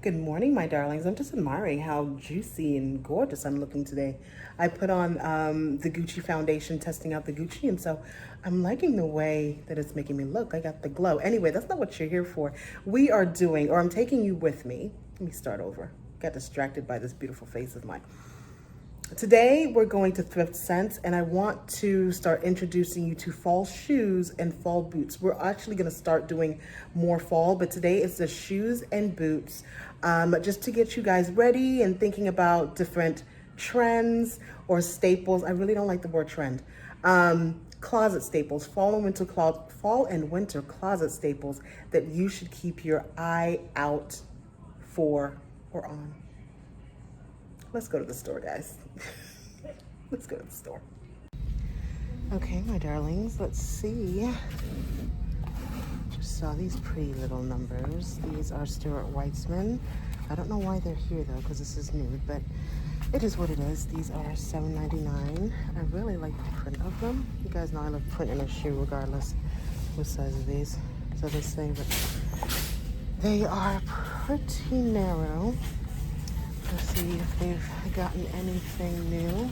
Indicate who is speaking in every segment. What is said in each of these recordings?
Speaker 1: Good morning, my darlings. I'm just admiring how juicy and gorgeous I'm looking today. I put on the Gucci foundation, testing out the Gucci, and so I'm liking the way that it's making me look. I got the glow. Anyway, that's not what you're here for. We are doing, or I'm taking you with me. Let me start over. Got distracted by this beautiful face of mine. Today, we're going to Thrift Sense, and I want to start introducing you to fall shoes and fall boots. We're actually going to start doing more fall, but today it's the shoes and boots, just to get you guys ready and thinking about different trends or staples. I really don't like the word trend. Closet staples, fall and winter closet staples that you should keep your eye out for or on. Let's go to the store, guys. Let's go to the store. Okay, my darlings, let's see. Just saw these pretty little numbers. These are Stuart Weitzman. I don't know why they're here though, because this is nude, but it is what it is. These are $7.99. I really like the print of them. You guys know I love print in a shoe regardless what size of these. So they say, but they are pretty narrow. Let's see if they've gotten anything new.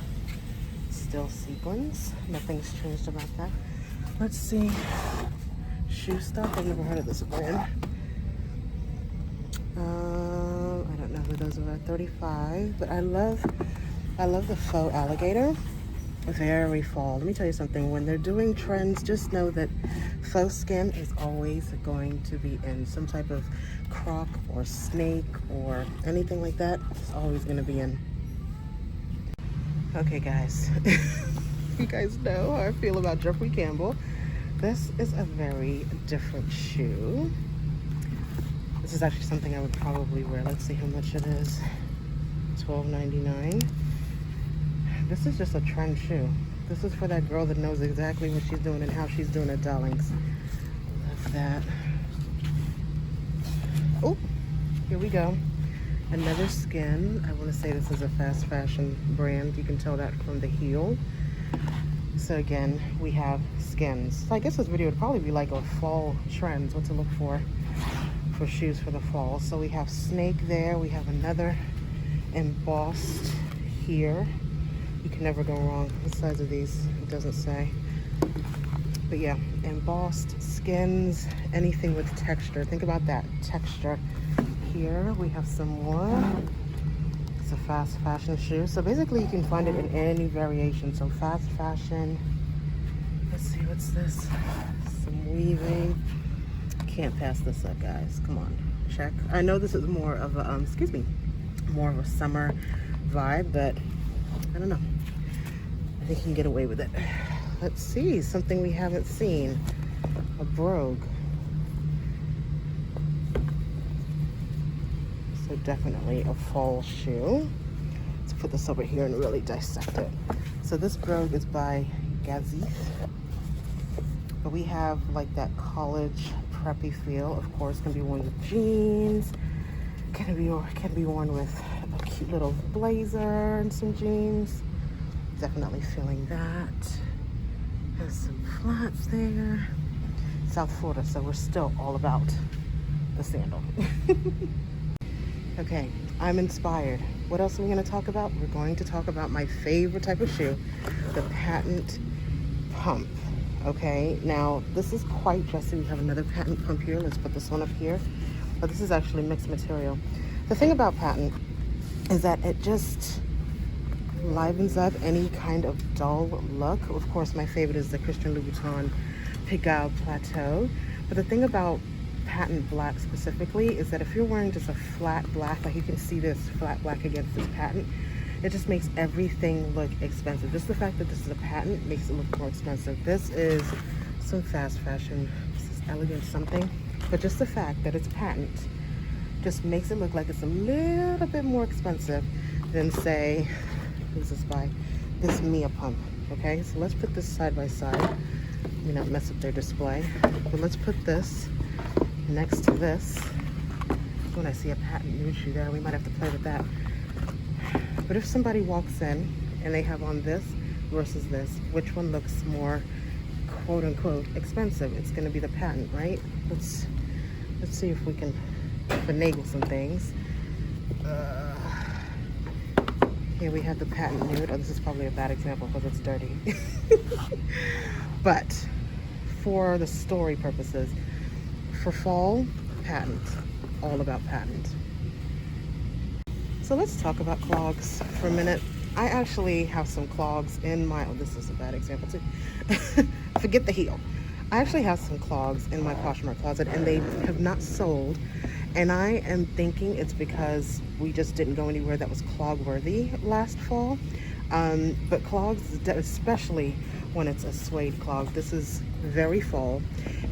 Speaker 1: Still sequins. Nothing's changed about that. Let's see. Shoe stuff. I've never heard of this brand. I don't know who those are. 35. But I love the faux alligator. Very fall. Let me tell you something. When they're doing trends, just know that faux skin is always going to be in. Some type of croc or snake or anything like that is always going to be in. Okay, guys. You guys know how I feel about Jeffrey Campbell. This is a very different shoe. This is actually something I would probably wear. Let's see how much it is. $12.99. This is just a trend shoe. This is for that girl that knows exactly what she's doing and how she's doing it, darlings. Love that. Oh, here we go. Another skin. I want to say this is a fast fashion brand. You can tell that from the heel. So again, we have skins. So I guess this video would probably be like a fall trends, what to look for shoes for the fall. So we have snake there. We have another embossed here. You can never go wrong. The size of these, it doesn't say. But yeah, embossed skins, anything with texture. Think about that texture. Here we have some more. It's a fast fashion shoe. So basically you can find it in any variation. So fast fashion. Let's see, what's this? Some weaving. Can't pass this up, guys. Come on, check. I know this is more of a, more of a summer vibe, but I don't know. I think you can get away with it. Let's see, something we haven't seen. A brogue. So definitely a fall shoe. Let's put this over here and really dissect it. So this brogue is by Gazith. But we have like that college preppy feel. Of course, can be worn with jeans. Can be worn with a cute little blazer and some jeans. Definitely feeling that. Has some flats there. South Florida, so we're still all about the sandal. Okay, I'm inspired. What else are we going to talk about? We're going to talk about my favorite type of shoe, the patent pump. Okay, now this is quite dressy. We have another patent pump here. Let's put this one up here. But this is actually mixed material. The thing about patent is that it just livens up any kind of dull look. Of course, my favorite is the Christian Louboutin Pigalle Plateau. But the thing about patent black specifically is that if you're wearing just a flat black, like you can see this flat black against this patent, it just makes everything look expensive. Just the fact that this is a patent makes it look more expensive. This is some fast fashion. This is elegant something. But just the fact that it's patent just makes it look like it's a little bit more expensive than, say, who's this by? This Mia pump. Okay, so let's put this side by side. Let me not mess up their display. But let's put this next to this. When I see a patent nude shoe there, we might have to play with that. But if somebody walks in and they have on this versus this, which one looks more quote unquote expensive? It's going to be the patent, right? Let's see if we can finagle some things. Here we have the patent nude. Oh, this is probably a bad example because it's dirty. But for the story purposes, for fall, patent. All about patent. So let's talk about clogs for a minute. I actually have some clogs in my, oh, this is a bad example too. Forget the heel. I actually have some clogs in my Poshmark closet and they have not sold. And I am thinking it's because we just didn't go anywhere that was clog worthy last fall. But clogs, especially when it's a suede clog, this is very fall.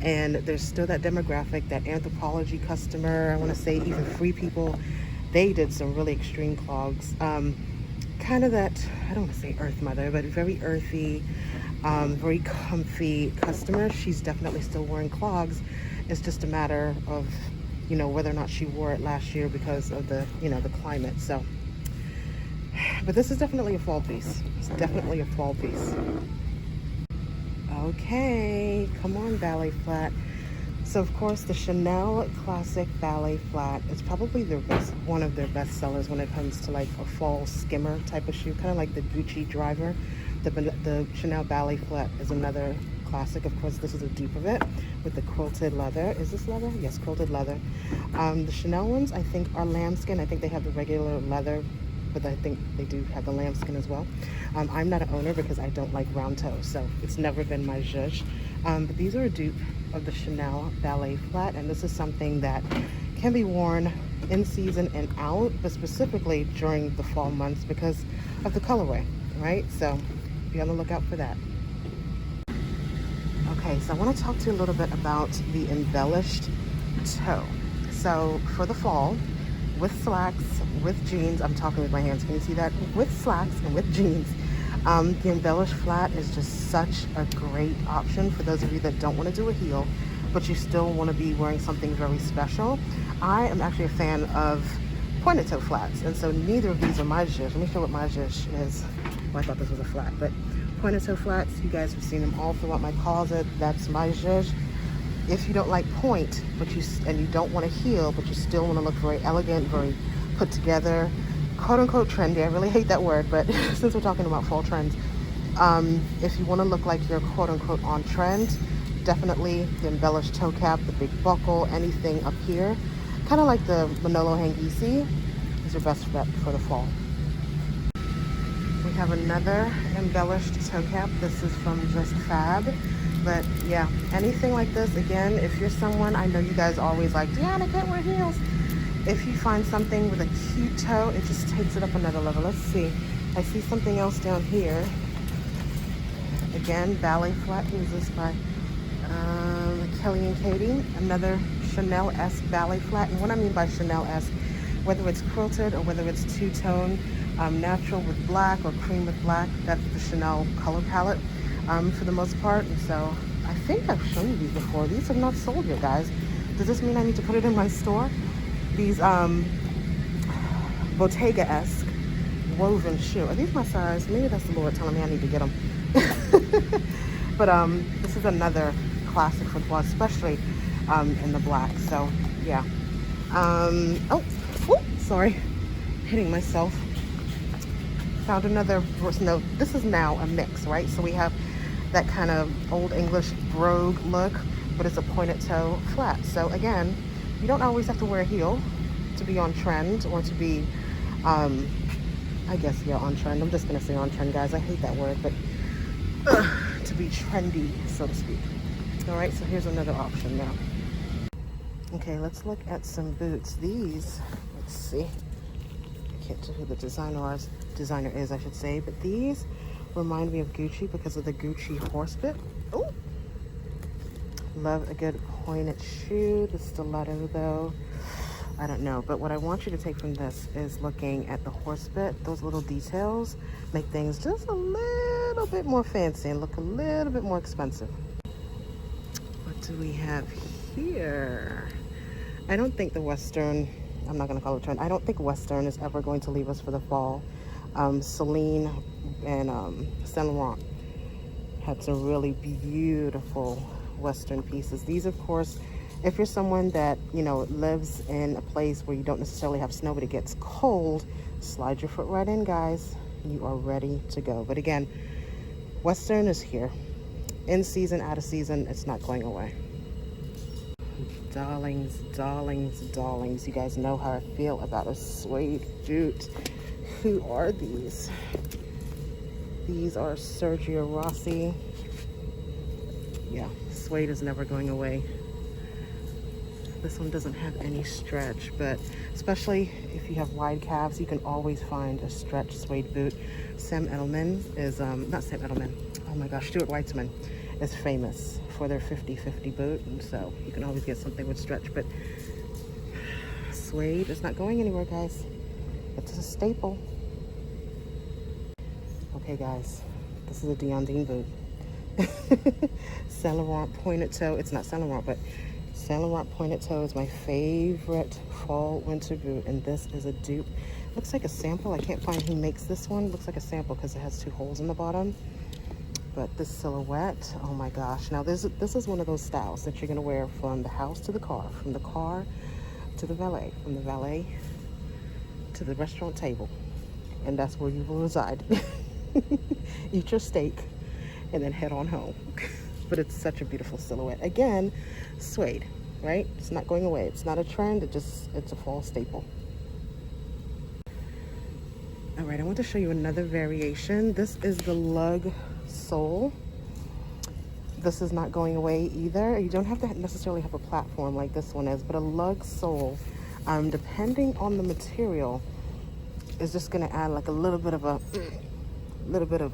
Speaker 1: And there's still that demographic, that anthropology customer, I want to say even free people. They did some really extreme clogs. Kind of that, I don't want to say earth mother, but very earthy, very comfy customer. She's definitely still wearing clogs. It's just a matter of, you know, whether or not she wore it last year because of the, you know, the climate. So, but this is definitely a fall piece. It's definitely a fall piece. Okay, come on, ballet flat. So of course the Chanel Classic Ballet Flat is probably their best, one of their best sellers when it comes to like a fall skimmer type of shoe, kind of like the Gucci Driver. The Chanel Ballet Flat is another classic. Of course, this is a dupe of it with the quilted leather. Is this leather? Yes, quilted leather. The Chanel ones I think are lambskin. I think they have the regular leather, but I think they do have the lambskin as well. I'm not an owner because I don't like round toes, so it's never been my zhuzh. But these are a dupe of the Chanel Ballet Flat, and this is something that can be worn in season and out, but specifically during the fall months because of the colorway, right? So be on the lookout for that. Okay, so I want to talk to you a little bit about the embellished toe. So for the fall, with slacks, with jeans, I'm talking with my hands, can you see that? With slacks and with jeans, the embellished flat is just such a great option for those of you that don't want to do a heel, but you still want to be wearing something very special. I am actually a fan of pointed toe flats, and so neither of these are my zhuzh. Let me show what my zhuzh is. Well, I thought this was a flat, but pointed toe flats, you guys have seen them all throughout my closet. That's my zhuzh. If you don't like point, and you don't want to heel, but you still want to look very elegant, very put together, quote unquote trendy. I really hate that word, but since we're talking about fall trends, if you want to look like you're quote unquote on trend, definitely the embellished toe cap, the big buckle, anything up here, kind of like the Manolo Hangisi, is your best bet for the fall. We have another embellished toe cap. This is from Just Fab. But yeah, anything like this, again, if you're someone, I know you guys always like, Deanna, can't wear heels. If you find something with a cute toe, it just takes it up another level. Let's see. I see something else down here. Again, ballet flat. Who's this by? Kelly and Katie. Another Chanel-esque ballet flat. And what I mean by Chanel-esque, whether it's quilted or whether it's two-tone, natural with black or cream with black, that's the Chanel color palette. For the most part, and so I think I've shown you these before. These have not sold yet, guys. Does this mean I need to put it in my store? These Bottega-esque woven shoe. Are these my size? Maybe that's the Lord telling me I need to get them. But this is another classic for fall, especially in the black. So yeah. Oh, sorry, hitting myself. Found another, no, this is now a mix, right? So we have that kind of old English brogue look, but it's a pointed toe flat. So again, you don't always have to wear a heel to be on trend or to be, I guess, yeah, on trend. I'm just gonna say on trend, guys. I hate that word, but to be trendy, so to speak. All right, so here's another option now. Okay, let's look at some boots. These, let's see. I can't tell who the designer is, I should say, but these remind me of Gucci because of the Gucci horse bit. Oh, love a good pointed shoe. The stiletto though, I don't know, but what I want you to take from this is looking at the horse bit. Those little details make things just a little bit more fancy and look a little bit more expensive. What do we have here? I don't think the Western, I'm not gonna call it trend, I don't think Western is ever going to leave us for the fall. Celine and Saint Laurent had some really beautiful Western pieces. These, of course, If you're someone that, you know, lives in a place where you don't necessarily have snow, but it gets cold, slide your foot right in, guys. You are ready to go. But again, Western is here. In season, out of season, it's not going away. Darlings, darlings, darlings. You guys know how I feel about a suede boot. Who are these? These are Sergio Rossi. Yeah, suede is never going away. This one doesn't have any stretch, but especially if you have wide calves, you can always find a stretch suede boot. Sam Edelman is, not Sam Edelman, oh my gosh, Stuart Weitzman is famous for their 50-50 boot, and so you can always get something with stretch, but suede is not going anywhere, guys. It's a staple. Okay, guys, this is a Dion Dean boot. Saint Laurent pointed toe. It's not Saint Laurent, but Saint Laurent pointed toe is my favorite fall winter boot, and this is a dupe. Looks like a sample. I can't find who makes this one. Looks like a sample because it has 2 holes in the bottom. But this silhouette, oh my gosh. Now this is one of those styles that you're gonna wear from the house to the car, from the car to the valet, from the valet to the restaurant table, and that's where you will reside. Eat your steak and then head on home. But it's such a beautiful silhouette. Again, suede, right? It's not going away. It's not a trend. It's a fall staple. All right, I want to show you another variation. This is the lug sole. This is not going away either. You don't have to necessarily have a platform like this one is, but a lug sole, depending on the material, is just gonna add like a little bit of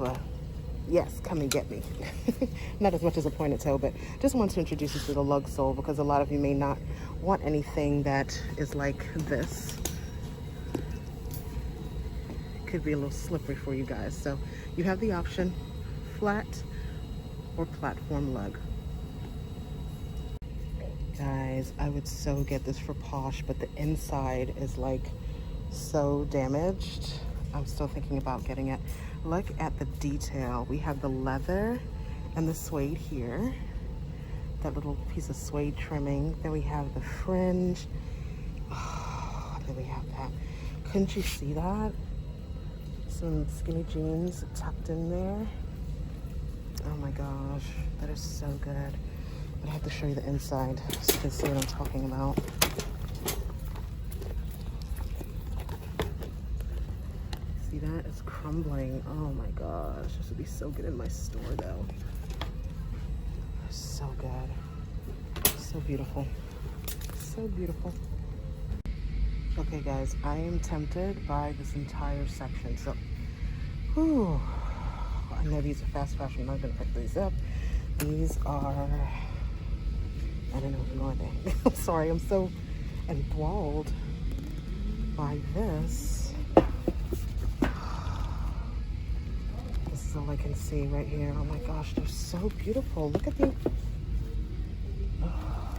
Speaker 1: a yes, come and get me. Not as much as a pointed toe, but just want to introduce you to the lug sole because a lot of you may not want anything that is like this. Could be a little slippery for you guys. So you have the option, flat or platform lug. Guys, I would so get this for Posh, but the inside is like so damaged. I'm still thinking about getting it. Look at the detail. We have the leather and the suede here. That little piece of suede trimming. Then we have the fringe. Oh, then we have that. Couldn't you see that? Some skinny jeans tucked in there. Oh my gosh, that is so good. But I have to show you the inside so you can see what I'm talking about. See that? It's crumbling. Oh my gosh, this would be so good in my store though. So good. So beautiful. So beautiful. Okay guys, I am tempted by this entire section. So, whew, I know these are fast fashion. I'm not gonna pick these up. These are, I don't know, who are they? I'm sorry, I'm so enthralled by this. This is all I can see right here. Oh my gosh, they're so beautiful. Look at the, oh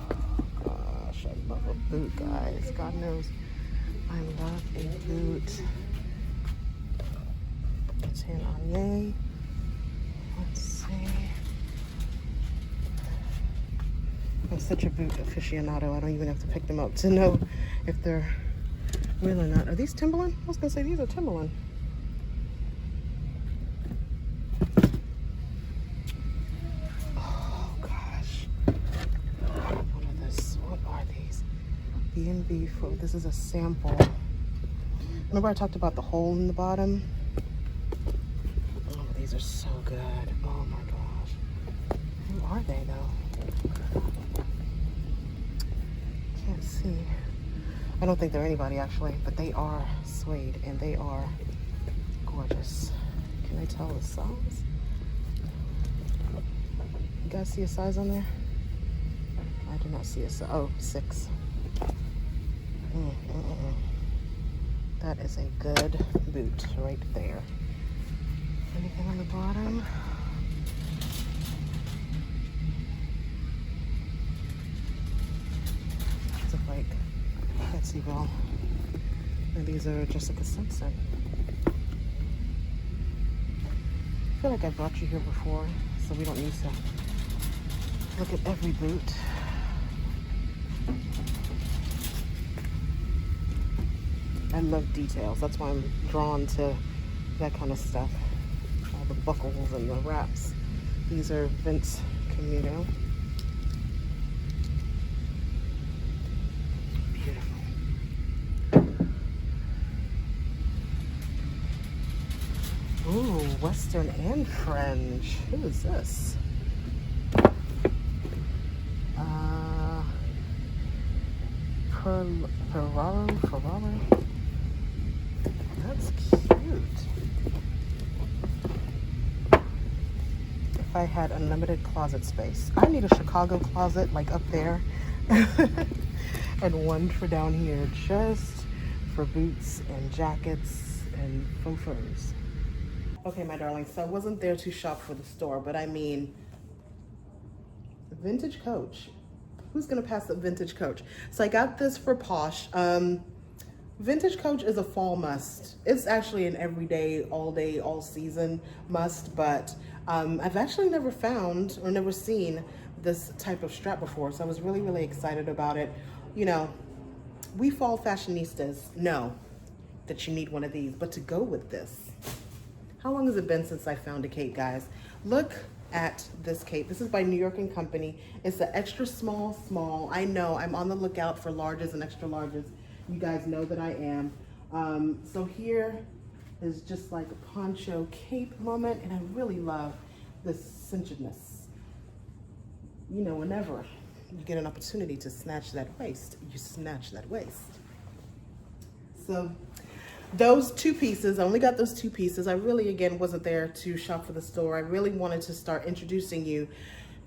Speaker 1: gosh, I love a boot, guys. God knows I love a boot. Anye. Let's see. I'm such a boot aficionado. I don't even have to pick them up to know if they're real or not. Are these Timberland? I was gonna say these are Timberland. Oh gosh. What are this? What are these? B&B for this is a sample. Remember I talked about the hole in the bottom? Oh, these are so good. Oh my gosh. Who are they though? Can't see. I don't think they're anybody actually, but they are suede and they are gorgeous. Can I tell the size? You guys see a size on there? I do not see a size. Oh, 6. That is a good boot right there. Anything on the bottom? It's like Betsyville. And these are Jessica Simpson. I feel like I brought you here before, so we don't need to look at every boot. I love details. That's why I'm drawn to that kind of stuff. All the buckles and the wraps. These are Vince Camuto. Beautiful. Ooh, Western and French. Who is this? Ferraro. That's cute. If I had unlimited closet space. I need a Chicago closet like up there and one for down here just for boots and jackets and faux furs. Okay, my darling, so I wasn't there to shop for the store, but I mean, vintage Coach. Who's gonna pass up vintage Coach? So I got this for Posh. Vintage Coach is a fall must. It's actually an everyday, all day, all season must, but I've actually never found or never seen this type of strap before, so I was really, really excited about it. You know, we fall fashionistas know that you need one of these, but to go with this, how long has it been since I found a cape, guys? Look at this cape. This is by New York & Company. It's the extra small. I know I'm on the lookout for larges and extra larges. You guys know that I am. So here is just like a poncho cape moment, and I really love this cinchedness. You know, whenever you get an opportunity to snatch that waist, you snatch that waist. So those two pieces, I only got those two pieces. I really, again, wasn't there to shop for the store. I really wanted to start introducing you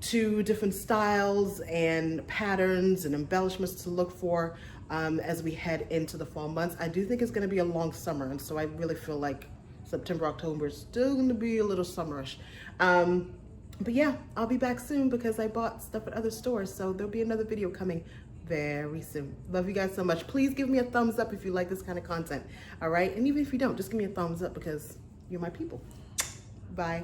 Speaker 1: to different styles and patterns and embellishments to look for as we head into the fall months. I do think it's gonna be a long summer, and so I really feel like September, October is still gonna be a little summerish. But yeah, I'll be back soon because I bought stuff at other stores, so there'll be another video coming very soon. Love you guys so much. Please give me a thumbs up if you like this kind of content, all right? And even if you don't, just give me a thumbs up because you're my people. Bye.